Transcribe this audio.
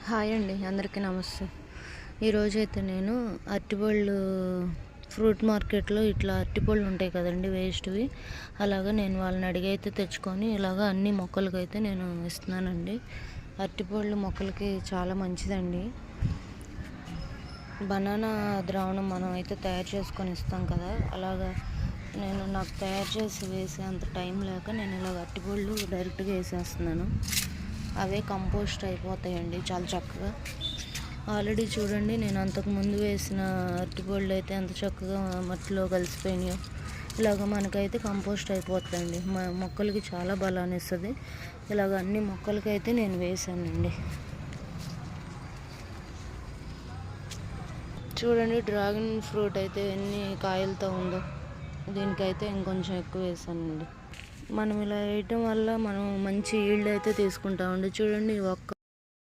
Hi అండి, అందరికీ నమస్తే. ఈరోజైతే నేను అరటిపళ్ళు ఫ్రూట్ మార్కెట్లో ఇట్లా అరటిపళ్ళు ఉంటాయి కదండి, వేస్ట్వి. అలాగా నేను వాళ్ళని అడిగి అయితే తెచ్చుకొని ఇలాగ అన్ని మొక్కలకైతే నేను ఇస్తున్నానండి. అరటిపళ్ళు మొక్కలకి చాలా మంచిదండి. బనానా ద్రావణం మనం అయితే తయారు చేసుకొని ఇస్తాం కదా, అలాగా నాకు తయారు చేసి వేసే అంత టైం లేక నేను ఇలాగ అరటిపళ్ళు డైరెక్ట్గా వేసేస్తున్నాను. అవే కంపోస్ట్ అయిపోతాయండి చాలా చక్కగా. ఆల్రెడీ చూడండి, నేను అంతకుముందు వేసిన అరటిపళ్ళు అయితే ఎంత చక్కగా మట్టిలో కలిసిపోయినాయో. ఇలాగ మనకైతే కంపోస్ట్ అయిపోతుందండి, మొక్కలకి చాలా బలాన్ని ఇస్తుంది. ఇలాగ అన్ని మొక్కలకైతే నేను వేసానండి. చూడండి, డ్రాగన్ ఫ్రూట్ అయితే ఎన్ని కాయలతో ఉందో. దీనికైతే ఇంకొంచెం ఎక్కువ వేసానండి. మనం ఇలా వేయటం వల్ల మనం మంచి ఈల్డ్ అయితే తీసుకుంటామండి. చూడండి, ఒక్క